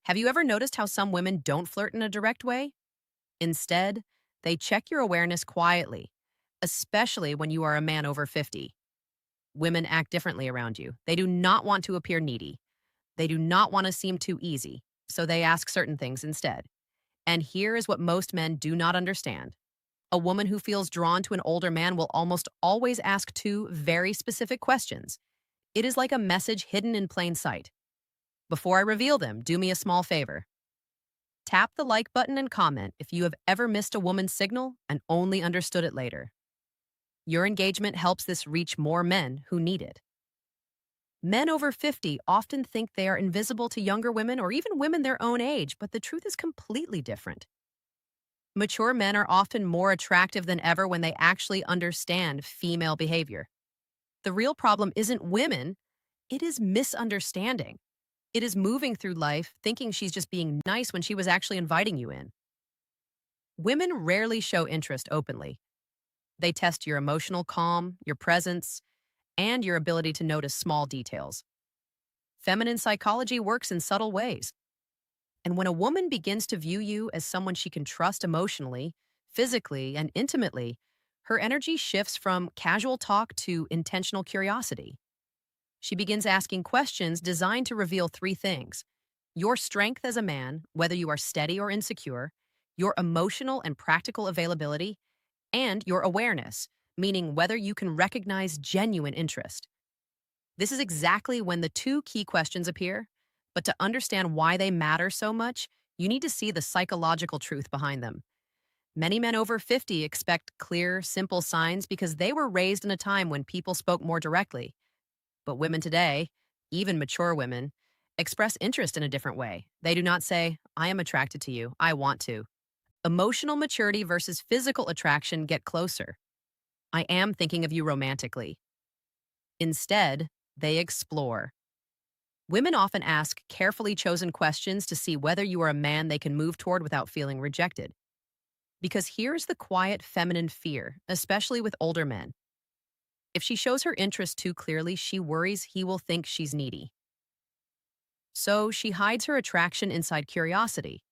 Have you ever noticed how some women don't flirt in a direct way? Instead, they check your awareness quietly, especially when you are a man over 50. Women act differently around you. They do not want to appear needy. They do not want to seem too easy, so they ask certain things instead. And here is what most men do not understand. A woman who feels drawn to an older man will almost always ask two very specific questions. It is like a message hidden in plain sight. Before I reveal them, do me a small favor. Tap the like button and comment if you have ever missed a woman's signal and only understood it later. Your engagement helps this reach more men who need it. Men over 50 often think they are invisible to younger women or even women their own age, but the truth is completely different. Mature men are often more attractive than ever when they actually understand female behavior. The real problem isn't women, it is misunderstanding. It is moving through life thinking she's just being nice when she was actually inviting you in. Women rarely show interest openly. They test your emotional calm, your presence, and your ability to notice small details. Feminine psychology works in subtle ways. And when a woman begins to view you as someone she can trust emotionally, physically, and intimately, her energy shifts from casual talk to intentional curiosity. She begins asking questions designed to reveal three things: your strength as a man, whether you are steady or insecure, your emotional and practical availability, and your awareness, meaning whether you can recognize genuine interest. This is exactly when the two key questions appear, but to understand why they matter so much, you need to see the psychological truth behind them. Many men over 50 expect clear, simple signs because they were raised in a time when people spoke more directly. But women today, even mature women, express interest in a different way. They do not say, I am attracted to you, I want to. Emotional maturity versus physical attraction get closer. I am thinking of you romantically. Instead, they explore. Women often ask carefully chosen questions to see whether you are a man they can move toward without feeling rejected. Because here's the quiet feminine fear, especially with older men. If she shows her interest too clearly, she worries he will think she's needy. So she hides her attraction inside curiosity.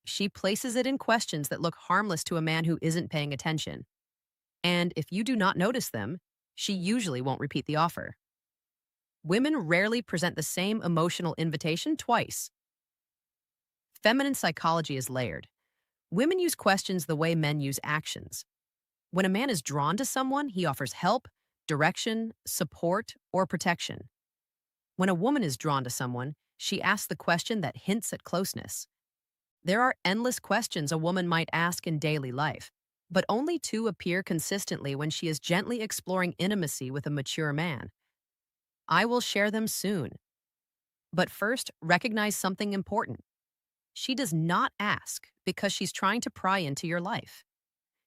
She places it in questions that look harmless to a man who isn't paying attention. And if you do not notice them, she usually won't repeat the offer. Women rarely present the same emotional invitation twice. Feminine psychology is layered. Women use questions the way men use actions. When a man is drawn to someone, he offers help, direction, support, or protection. When a woman is drawn to someone, she asks the question that hints at closeness. There are endless questions a woman might ask in daily life, but only two appear consistently when she is gently exploring intimacy with a mature man. I will share them soon. But first, recognize something important. She does not ask because she's trying to pry into your life.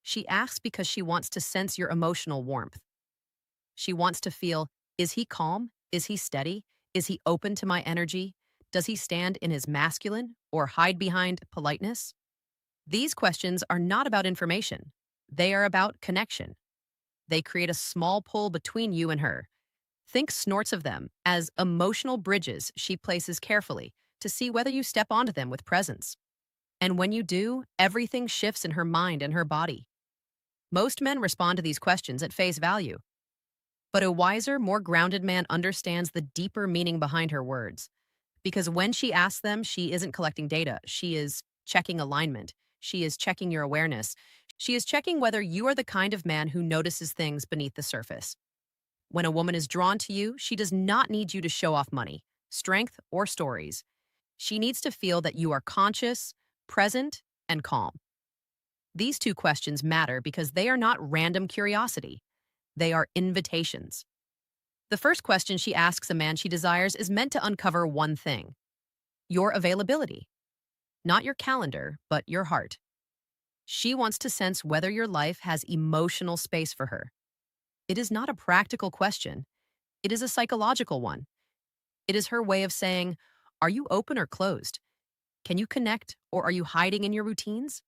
She asks because she wants to sense your emotional warmth. She wants to feel, is he calm? Is he steady? Is he open to my energy? Does he stand in his masculine or hide behind politeness? These questions are not about information. They are about connection. They create a small pull between you and her. Think snorts of them as emotional bridges she places carefully to see whether you step onto them with presence. And when you do, everything shifts in her mind and her body. Most men respond to these questions at face value. But a wiser, more grounded man understands the deeper meaning behind her words. Because when she asks them, she isn't collecting data. She is checking alignment. She is checking your awareness. She is checking whether you are the kind of man who notices things beneath the surface. When a woman is drawn to you, she does not need you to show off money, strength, or stories. She needs to feel that you are conscious, present, and calm. These two questions matter because they are not random curiosity. They are invitations. The first question she asks a man she desires is meant to uncover one thing: your availability. Not your calendar, but your heart. She wants to sense whether your life has emotional space for her. It is not a practical question. It is a psychological one. It is her way of saying, are you open or closed? Can you connect, or are you hiding in your routines?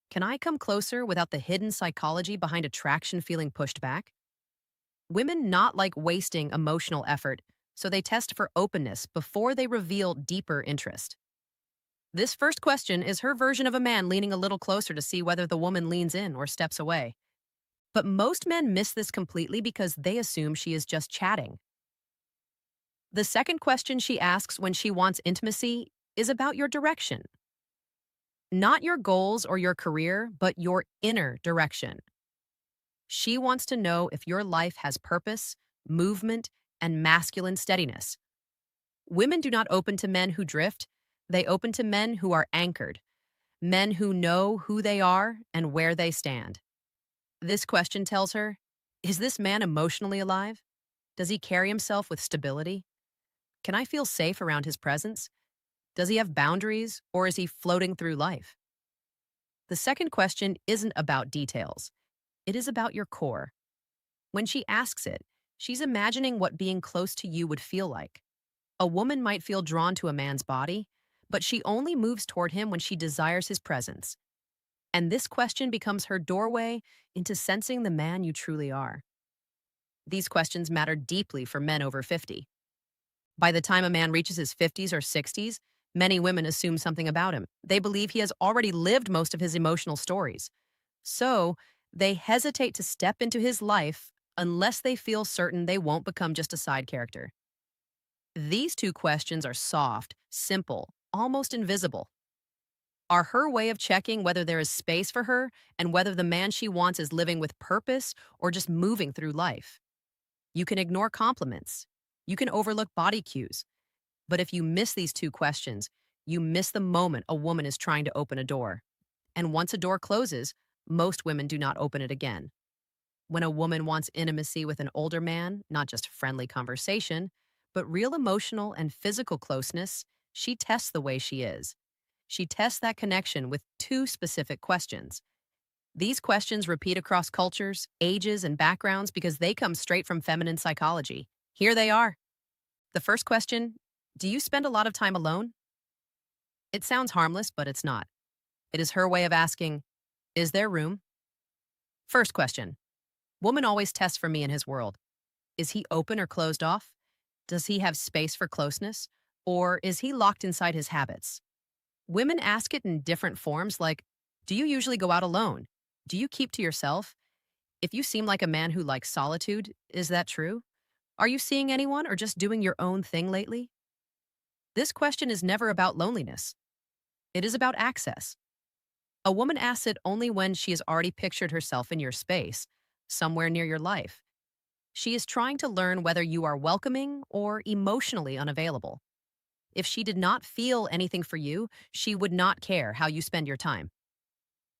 Can I come closer without the hidden psychology behind attraction feeling pushed back? Women not like wasting emotional effort, so they test for openness before they reveal deeper interest. This first question is her version of a man leaning a little closer to see whether the woman leans in or steps away. But most men miss this completely because they assume she is just chatting. The second question she asks when she wants intimacy is about your direction. Not your goals or your career, but your inner direction. She wants to know if your life has purpose, movement, and masculine steadiness. Women do not open to men who drift, they open to men who are anchored, men who know who they are and where they stand. This question tells her, is this man emotionally alive? Does he carry himself with stability? Can I feel safe around his presence? Does he have boundaries, or is he floating through life? The second question isn't about details. It is about your core. When she asks it, she's imagining what being close to you would feel like. A woman might feel drawn to a man's body, but she only moves toward him when she desires his presence. And this question becomes her doorway into sensing the man you truly are. These questions matter deeply for men over 50. By the time a man reaches his 50s or 60s, many women assume something about him. They believe he has already lived most of his emotional stories. So, they hesitate to step into his life unless they feel certain they won't become just a side character. These two questions are soft, simple, almost invisible. Are her way of checking whether there is space for her and whether the man she wants is living with purpose or just moving through life. You can ignore compliments. You can overlook body cues. But if you miss these two questions, you miss the moment a woman is trying to open a door. And once a door closes, most women do not open it again. When a woman wants intimacy with an older man, not just friendly conversation, but real emotional and physical closeness, she tests the way she is. She tests that connection with two specific questions. These questions repeat across cultures, ages, and backgrounds because they come straight from feminine psychology. Here they are. The first question, do you spend a lot of time alone? It sounds harmless, but it's not. It is her way of asking, is there room? First question, woman always tests for me in his world. Is he open or closed off? Does he have space for closeness? Or is he locked inside his habits? Women ask it in different forms like, do you usually go out alone? Do you keep to yourself? If you seem like a man who likes solitude, is that true? Are you seeing anyone or just doing your own thing lately? This question is never about loneliness. It is about access. A woman asks it only when she has already pictured herself in your space, somewhere near your life. She is trying to learn whether you are welcoming or emotionally unavailable. If she did not feel anything for you, she would not care how you spend your time.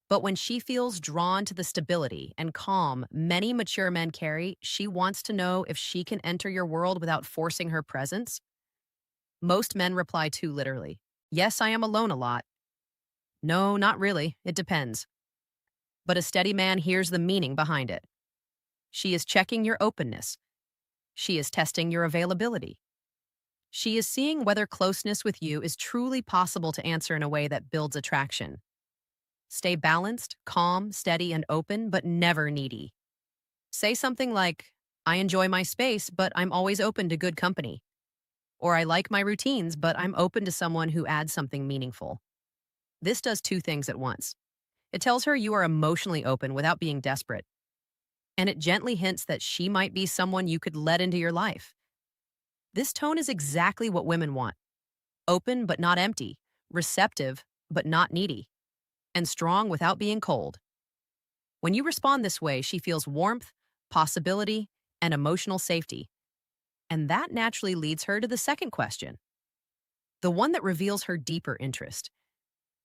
But when she feels drawn to the stability and calm many mature men carry, she wants to know if she can enter your world without forcing her presence. Most men reply too literally. Yes, I am alone a lot. No, not really. It depends. But a steady man hears the meaning behind it. She is checking your openness. She is testing your availability. She is seeing whether closeness with you is truly possible to answer in a way that builds attraction. Stay balanced, calm, steady, and open, but never needy. Say something like, I enjoy my space, but I'm always open to good company. Or I like my routines, but I'm open to someone who adds something meaningful. This does two things at once. It tells her you are emotionally open without being desperate. And it gently hints that she might be someone you could let into your life. This tone is exactly what women want. Open but not empty, receptive but not needy, and strong without being cold. When you respond this way, she feels warmth, possibility, and emotional safety. And that naturally leads her to the second question, the one that reveals her deeper interest.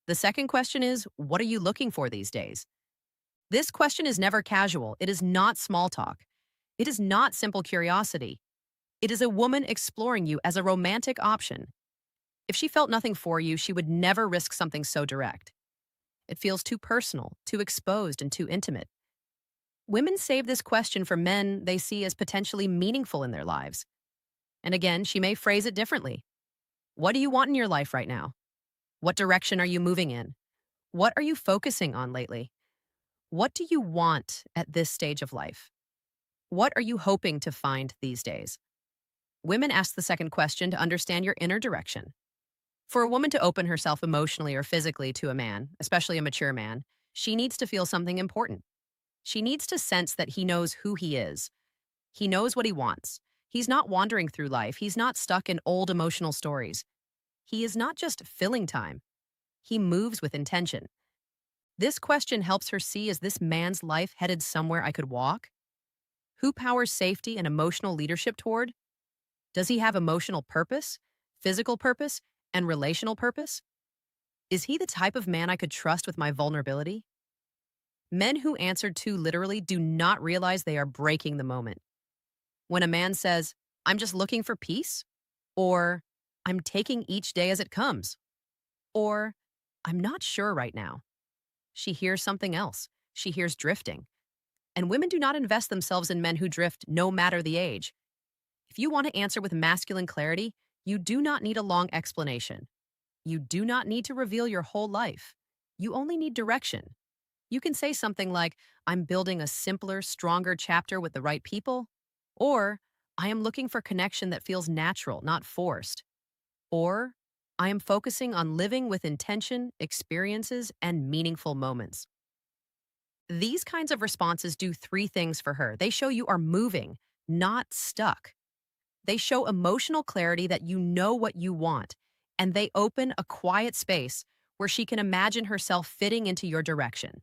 The second question is, what are you looking for these days? This question is never casual. It is not small talk. It is not simple curiosity. It is a woman exploring you as a romantic option. If she felt nothing for you, she would never risk something so direct. It feels too personal, too exposed, and too intimate. Women save this question for men they see as potentially meaningful in their lives. And again, she may phrase it differently. What do you want in your life right now? What direction are you moving in? What are you focusing on lately? What do you want at this stage of life? What are you hoping to find these days? Women ask the second question to understand your inner direction. For a woman to open herself emotionally or physically to a man, especially a mature man, she needs to feel something important. She needs to sense that he knows who he is. He knows what he wants. He's not wandering through life. He's not stuck in old emotional stories. He is not just filling time. He moves with intention. This question helps her see, is this man's life headed somewhere I could walk? Who powers safety and emotional leadership toward? Does he have emotional purpose, physical purpose, and relational purpose? Is he the type of man I could trust with my vulnerability? Men who answer too literally do not realize they are breaking the moment. When a man says, I'm just looking for peace, or I'm taking each day as it comes, or I'm not sure right now, she hears something else. She hears drifting. And women do not invest themselves in men who drift, no matter the age. If you want to answer with masculine clarity, you do not need a long explanation. You do not need to reveal your whole life. You only need direction. You can say something like, I'm building a simpler, stronger chapter with the right people, or I am looking for connection that feels natural, not forced, or I am focusing on living with intention, experiences, and meaningful moments. These kinds of responses do three things for her. They show you are moving, not stuck. They show emotional clarity that you know what you want, and they open a quiet space where she can imagine herself fitting into your direction.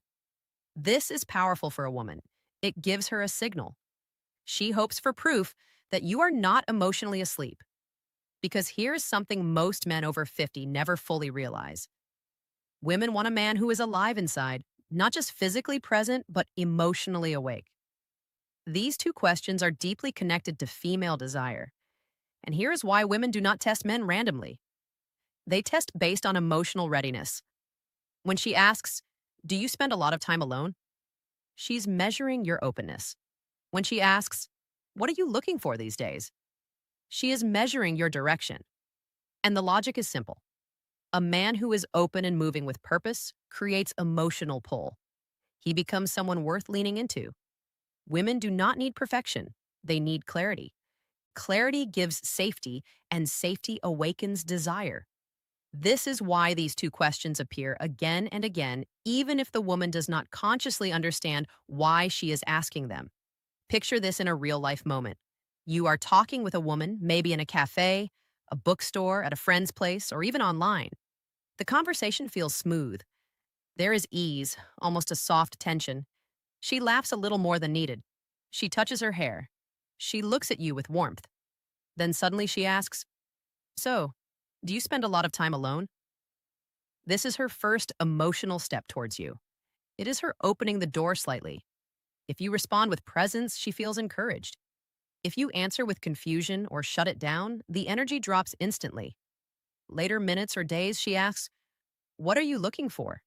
This is powerful for a woman. It gives her a signal. She hopes for proof that you are not emotionally asleep. Because here's something most men over 50 never fully realize. Women want a man who is alive inside, not just physically present, but emotionally awake. These two questions are deeply connected to female desire. And here's why women do not test men randomly. They test based on emotional readiness. When she asks, do you spend a lot of time alone? She's measuring your openness. When she asks, what are you looking for these days? She is measuring your direction. And the logic is simple. A man who is open and moving with purpose creates emotional pull. He becomes someone worth leaning into. Women do not need perfection. They need clarity. Clarity gives safety, and safety awakens desire. This is why these two questions appear again and again, even if the woman does not consciously understand why she is asking them. Picture this in a real-life moment. You are talking with a woman, maybe in a cafe, a bookstore, at a friend's place, or even online. The conversation feels smooth. There is ease, almost a soft tension. She laughs a little more than needed. She touches her hair. She looks at you with warmth. Then suddenly she asks, so, do you spend a lot of time alone? This is her first emotional step towards you. It is her opening the door slightly. If you respond with presence, she feels encouraged. If you answer with confusion or shut it down, the energy drops instantly. Later minutes or days, she asks, what are you looking for?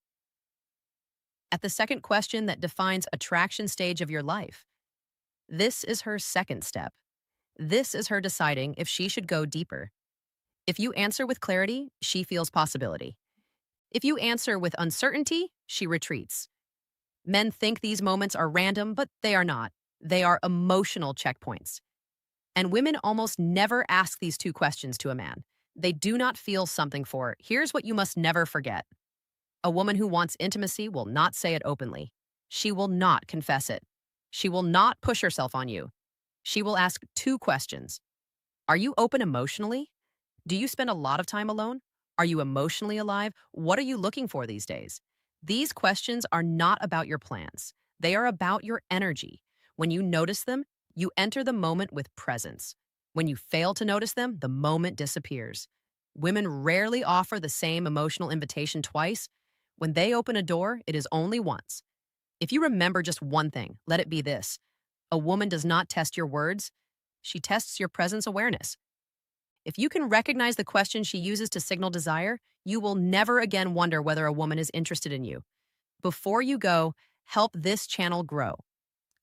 At the second question that defines attraction stage of your life. This is her second step. This is her deciding if she should go deeper. If you answer with clarity, she feels possibility. If you answer with uncertainty, she retreats. Men think these moments are random, but they are not. They are emotional checkpoints. And women almost never ask these two questions to a man. They do not feel something for. Here's what you must never forget. A woman who wants intimacy will not say it openly. She will not confess it. She will not push herself on you. She will ask two questions. Are you open emotionally? Do you spend a lot of time alone? Are you emotionally alive? What are you looking for these days? These questions are not about your plans. They are about your energy. When you notice them, you enter the moment with presence. When you fail to notice them, the moment disappears. Women rarely offer the same emotional invitation twice. When they open a door, it is only once. If you remember just one thing, let it be this. A woman does not test your words. She tests your presence awareness. If you can recognize the question she uses to signal desire, you will never again wonder whether a woman is interested in you. Before you go, help this channel grow.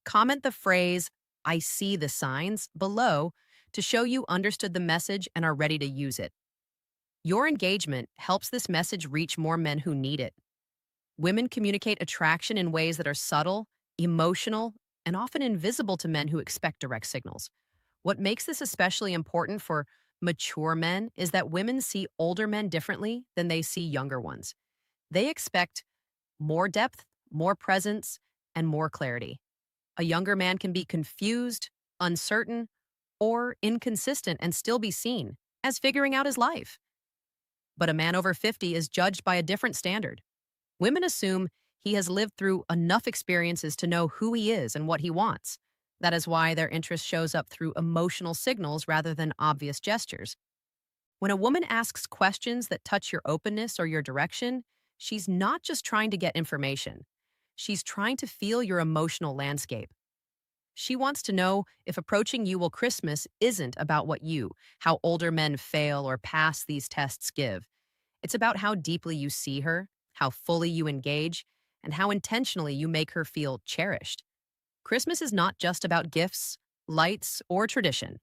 Comment the phrase, I see the signs, below to show you understood the message and are ready to use it. Your engagement helps this message reach more men who need it. Women communicate attraction in ways that are subtle, emotional, and often invisible to men who expect direct signals. What makes this especially important for Mature men is that women see older men differently than they see younger ones. They expect more depth, more presence, and more clarity. A younger man can be confused, uncertain, or inconsistent and still be seen as figuring out his life. But a man over 50 is judged by a different standard. Women assume he has lived through enough experiences to know who he is and what he wants. That is why their interest shows up through emotional signals rather than obvious gestures. When a woman asks questions that touch your openness or your direction, she's not just trying to get information. She's trying to feel your emotional landscape. She wants to know if approaching you will Christmas isn't about how older men fail or pass these tests give. It's about how deeply you see her, how fully you engage, and how intentionally you make her feel cherished. Christmas is not just about gifts, lights, or tradition.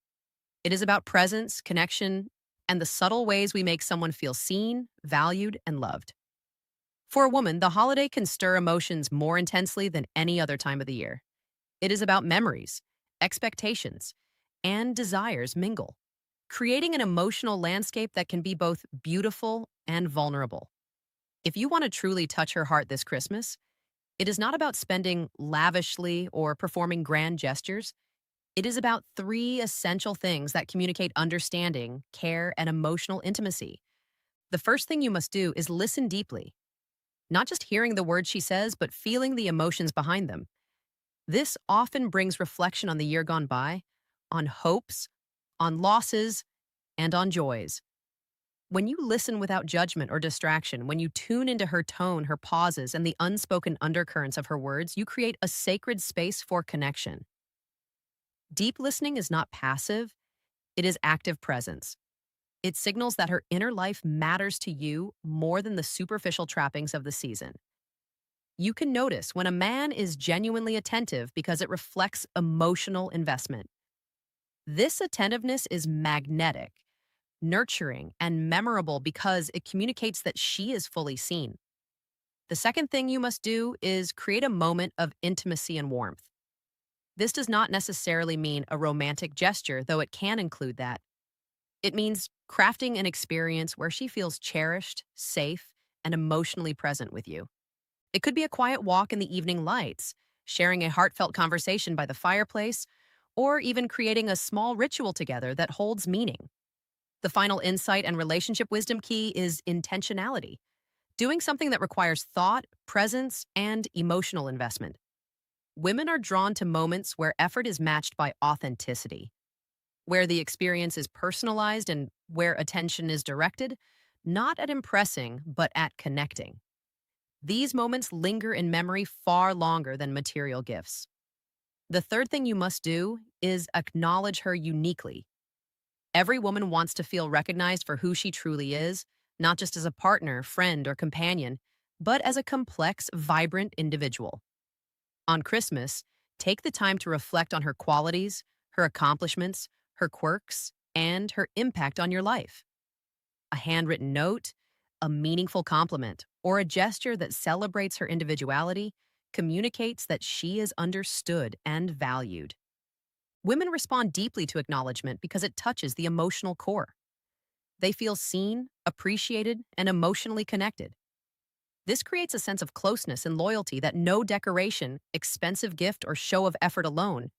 It is about presence, connection, and the subtle ways we make someone feel seen, valued, and loved. For a woman, the holiday can stir emotions more intensely than any other time of the year. It is about memories, expectations, and desires mingle, creating an emotional landscape that can be both beautiful and vulnerable. If you want to truly touch her heart this Christmas, it is not about spending lavishly or performing grand gestures. It is about three essential things that communicate understanding, care, and emotional intimacy. The first thing you must do is listen deeply, not just hearing the words she says, but feeling the emotions behind them. This often brings reflection on the year gone by, on hopes, on losses, and on joys. When you listen without judgment or distraction, when you tune into her tone, her pauses, and the unspoken undercurrents of her words, you create a sacred space for connection. Deep listening is not passive, it is active presence. It signals that her inner life matters to you more than the superficial trappings of the season. You can notice when a man is genuinely attentive because it reflects emotional investment. This attentiveness is magnetic, nurturing, and memorable because it communicates that she is fully seen. The second thing you must do is create a moment of intimacy and warmth. This does not necessarily mean a romantic gesture, though it can include that. It means crafting an experience where she feels cherished, safe, and emotionally present with you. It could be a quiet walk in the evening lights, sharing a heartfelt conversation by the fireplace, or even creating a small ritual together that holds meaning. The final insight and relationship wisdom key is intentionality, doing something that requires thought, presence, and emotional investment. Women are drawn to moments where effort is matched by authenticity, where the experience is personalized and where attention is directed, not at impressing, but at connecting. These moments linger in memory far longer than material gifts. The third thing you must do is acknowledge her uniquely. Every woman wants to feel recognized for who she truly is, not just as a partner, friend, or companion, but as a complex, vibrant individual. On Christmas, take the time to reflect on her qualities, her accomplishments, her quirks, and her impact on your life. A handwritten note, a meaningful compliment, or a gesture that celebrates her individuality communicates that she is understood and valued. Women respond deeply to acknowledgement because it touches the emotional core. They feel seen, appreciated, and emotionally connected. This creates a sense of closeness and loyalty that no decoration, expensive gift, or show of effort alone